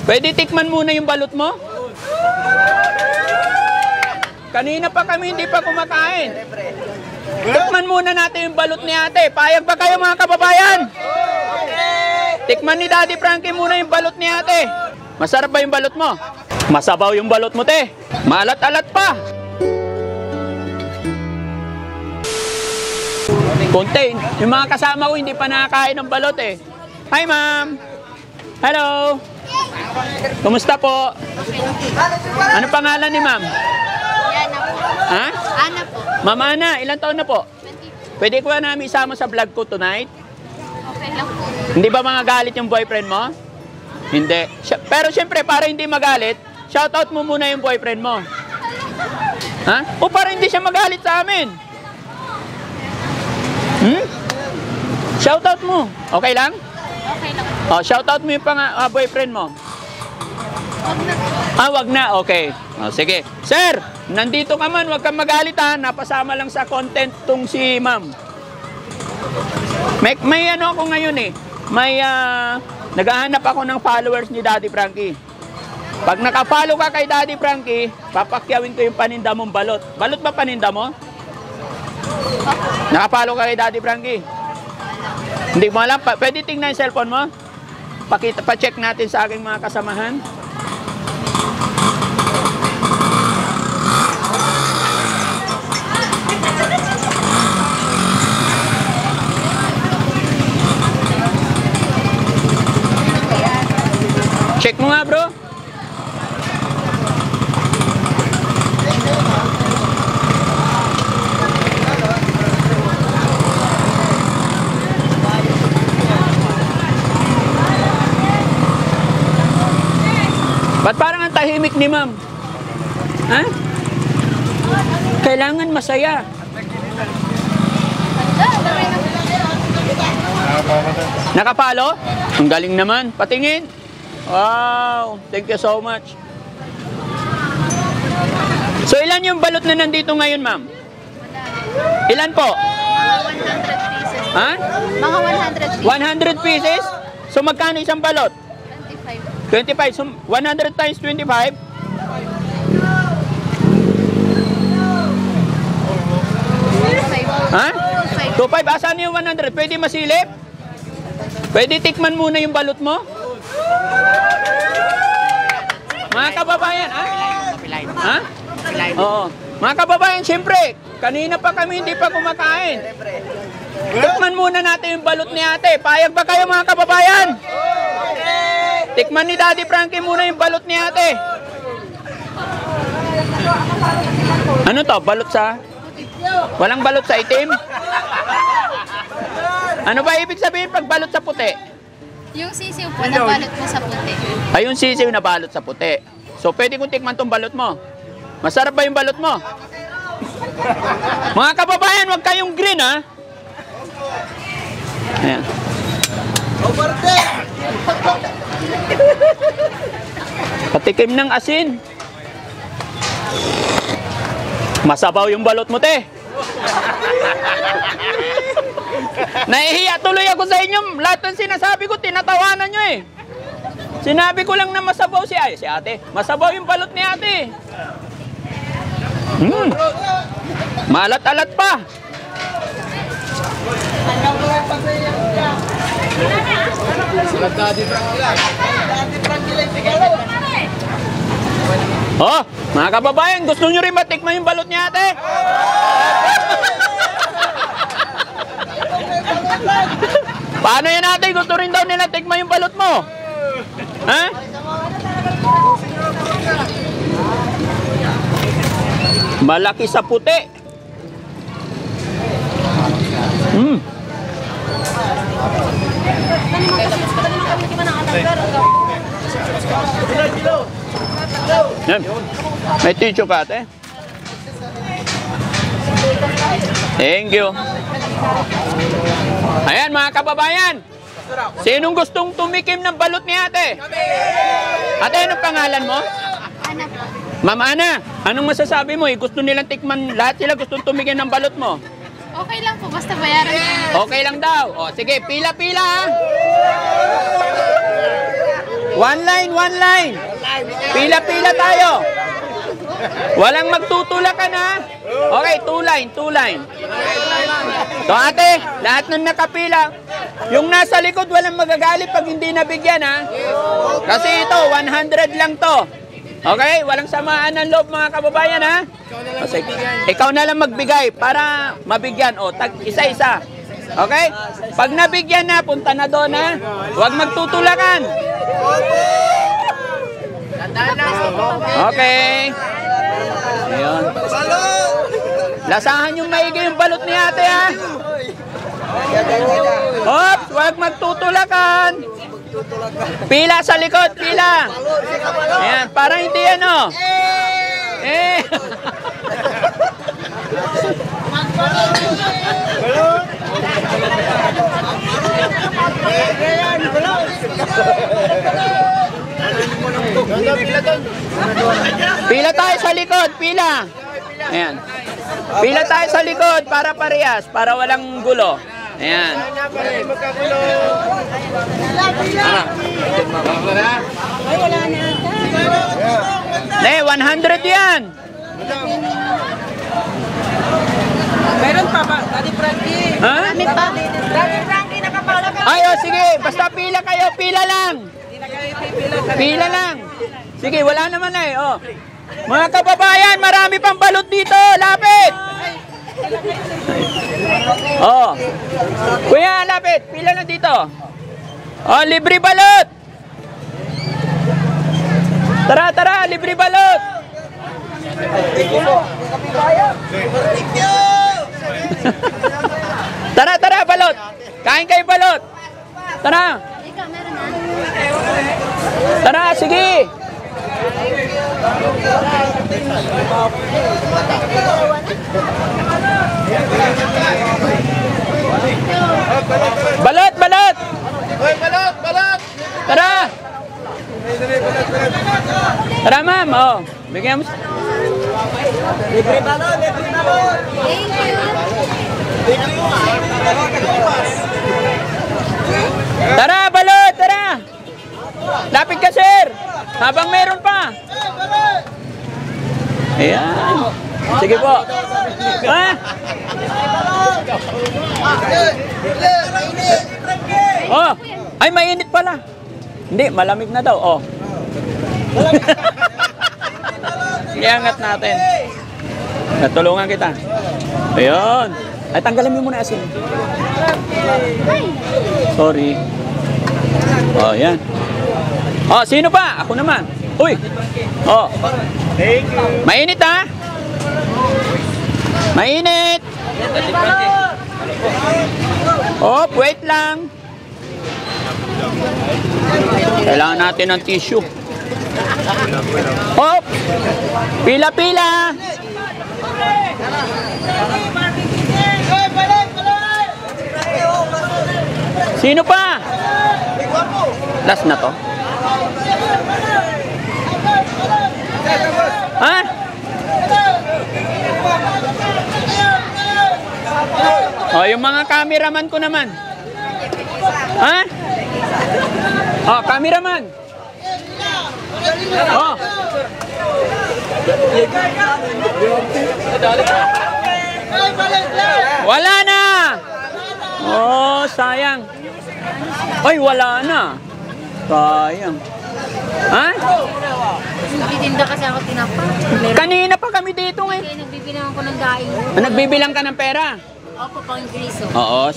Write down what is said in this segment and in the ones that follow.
Pwede tikman muna yung balot mo? Kanina pa kami hindi pa kumakain. Tikman muna natin yung balot ni ate. Payag ba kayo mga kababayan? Tikman ni Daddy Frankie muna yung balot ni ate. Masarap ba yung balot mo? Masabaw yung balot mo, te. Maalat-alat pa. Kunti, yung mga kasama ko hindi pa nakakain ng balot eh. Hi, ma'am. Hello. Kumusta po? Ano pangalan ni ma'am? Ana po. Ha? Ana po. Ma'am Ana, ilang taon na po? 20. Pwede ko ba namin isama sa vlog ko tonight? Okay lang po. Hindi ba mga galit yung boyfriend mo? Hindi. Pero syempre, para hindi magalit, shoutout mo muna yung boyfriend mo. Ha? O para hindi siya magalit sa amin. Shoutout mo. Okay lang? Okay lang po. Oh, shoutout mo yung boyfriend mo. Huwag na po. Wag na. Okay. Oh, sige. Sir, nandito ka man. Wag kang magalit ha. Napasama lang sa content tong si ma'am. May ano ako ngayon eh. May naghahanap ako ng followers ni Daddy Frankie. Pag nakafollow ka kay Daddy Frankie, papakyawin ko yung paninda mong balot. Balot ba paninda mo? Nakafollow ka kay Daddy Frankie? Hindi mo alam? Pwede tingnan yung cellphone mo? Pa-check natin sa aking mga kasamahan. Check mo nga, bro. Ba't parang ang tahimik ni ma'am? Ha? Kailangan masaya. Nakapalo? Ang galing naman. Patingin. Wow, thank you so much. So ilan yung balot na nandito ngayon, ma'am? Ilan po? Mga 100 pieces. Ha? Mga 100 pieces. 100 pieces? So magkano isang balot? 25. 25. So 100 times 25? 25. Ha? 25. Asan yung 100? Pwede masilip? Pwede tikman muna yung balot mo? Mga kababayan, ha? Ha? Oo. Mga kababayan, siyempre, kanina pa kami hindi pa kumakain. Tikman muna natin yung balot ni ate. Payag ba kayo mga kababayan? Tikman ni Daddy Frankie muna yung balot ni ate. Ano to? Balot sa? Walang balot sa itim? Ano ba ibig sabihin pag balot sa puti? Yung sisiw po, nabalot mo sa puti. Ay, yung sisiw na balot sa puti. So, pwede kong tikman tong balot mo. Masarap ba yung balot mo? Mga kababayan, huwag kayong green, ha? Ayan. Patikim ng asin. Masabaw yung balot mo, te. Nahihiya tuloy ako sa inyo. Lahat ng sinasabi ko, tinatawanan nyo eh. Sinabi ko lang na masabaw si ate. Masabaw yung balot ni ate. Maalat-alat pa. Oh, mga kababayan, gusto nyo rin matikman yung balot ni ate? Paano yan ate? Gusto rin daw nila tikman yung balot mo? Ha? Malaki sa puti. Yan. May tissue ka ate? Thank you. Ayan mga kababayan. Sinong gustong tumikim ng balot ni ate? Ate, anong pangalan mo? Ana po. Ma'am Ana, anong masasabi mo? Gusto nilang tikman, lahat sila gustong tumikim ng balot mo? Okay lang po, basta bayaran niyo. Okay lang daw. O, sige, pila-pila ha. One line, one line. Pila-pila tayo. Walang magtutulakan ha. Okay, two line, two line. So ate, lahat ng nakapila. Yung nasa likod, walang magagalit pag hindi nabigyan ha. Kasi ito, 100 lang to. Okay, walang samaan ng loob mga kababayan ha. Kasi, ikaw na lang magbigay para mabigyan. O, isa-isa. Okay? Pag nabigyan na, punta na doon ha. Huwag magtutulakan. Okay. Ayun. Lasahan yung maigi yung balot ni ate ha. Hop, huwag magtutulakan. Pila sa likod, pila. Ayan, para hindi ano. Eh. Pila tayo sa likod, pila. Ayan. Pila tayo sa likod para parehas, para walang gulo. Ayan. Ne, 100 yan. Meron pa ba? Daddy Frankie. Ha? Kami pa. Daddy Frankie, nakapala ka. Ay, oh, sige. Basta pila kayo. Pila lang. Hindi na kayo pipila. Pila lang. Sige, wala naman na eh. Oh. Mga kababayan, marami pang balot dito. Lapit. Oh. Kuya, lapit. Pila lang dito. Oh, libre balot. Tara, tara. Libre balot. Tara, tara, balot. Kain kayo balot. Tara. Ikaw, meron na. Tara, sige. Balot, balot. Hoy, balot, balot! Tara. Tara, ma'am. Oh, bigyan mo. Libre balon, libre balon. Thank you. Tara, balot, tara. Lapit ka, sir. Habang meron pa. Ayan. Sige po. Ha? Oh, ay mainit pala. Hindi, malamig na daw. Oh. Iangat natin. Natulungan kita. Ayun. Ay, tanggalin mo muna asin. Sorry. Oh, yan. Oh, sino pa? Ako naman. Uy. Oh. Thank you. Mainit ha? Mainit. Oh, wait lang. Kailangan natin ng tissue. Oh. Pila-pila. Sino pa? Last na to. Ha? Oh, yung mga cameraman ko naman. Ha? Oh, cameraman. Oh. Wala na. Oh, sayang. Ay, wala na. Sayang. Ha? Nagtitinda kasi ako tinapa. Kanina pa kami dito eh. Kaya nagbibilang ako ng daing. Nagbibilang ka ng pera? Opo, pang griso. Oo.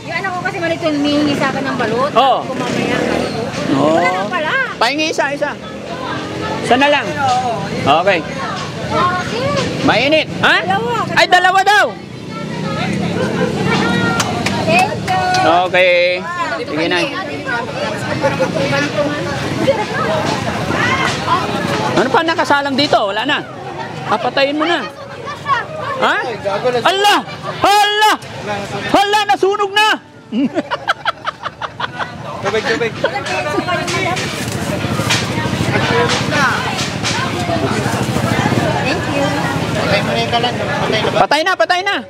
Yung anak ko kasi malito, humihingi sa akin ng balot. Oo. Kung mamaya malito. Oo. Wala na pala. Pahingi isa-isa. Isa na lang. Okay. Okay. Mainit. Ha? Dalawa. Ay, dalawa daw. Thank you. Okay. Sige na. Ano pa nakasalang dito? Wala na. Papatayin mo na. Ha? Allah! Allah! Allah! Nasunog na! Tubig, tubig. Thank you. Patay na, patay na.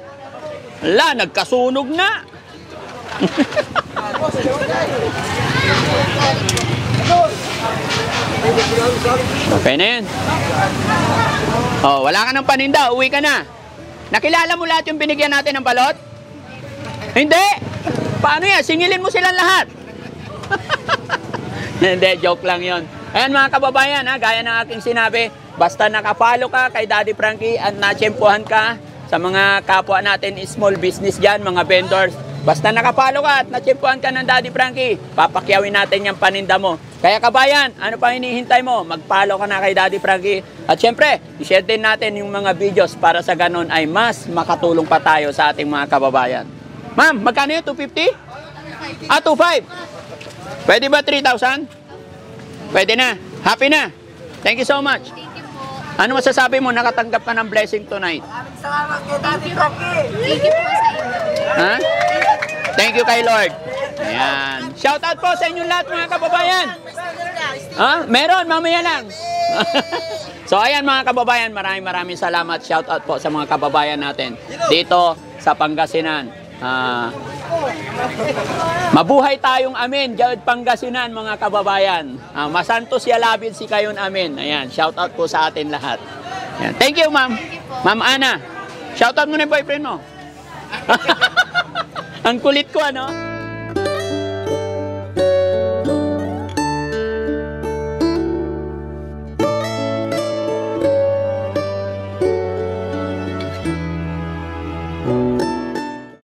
Allah, nagkasunog na. Okay na yun. Oh, wala ka ng paninda, uwi ka na. Nakilala mo lahat yung binigyan natin ng balot? Hindi! Paano yan? Singilin mo silang lahat. Hindi, joke lang yon. Ayan mga kababayan, ha, gaya ng aking sinabi, basta nakapalo ka kay Daddy Frankie at natsyempohan ka sa mga kapwa natin small business dyan, mga vendors. Basta nakapalo ka at natsyempohan ka ng Daddy Frankie, papakyawin natin yung paninda mo. Kaya kabayan, ano pa hinihintay mo? Magpalo ka na kay Daddy Frankie. At syempre, i-share din natin yung mga videos para sa ganun ay mas makatulong pa tayo sa ating mga kababayan. Ma'am, magkano yun? 250? 2.5? Pwede ba 3,000? Pwede na. Happy na. Thank you so much. Thank you po. Ano masasabi mo? Nakatanggap ka ng blessing tonight. Thank you po sa inyo. Ha? Thank you kay Lord. Ayan. Shout out po sa inyong lahat mga kababayan. Ha? Meron, mamaya lang. So ayan mga kababayan, maraming salamat. Shout out po sa mga kababayan natin dito sa Pangasinan. Mabuhay tayong amin, Diyan Pangasinan mga kababayan. Masantos yalabid si kayon amin. Ayan, shout out po sa atin lahat. Ayan. Thank you, ma'am. Ma'am Ana. Shout out mo na yung boyfriend mo. Ang kulit ko, ano?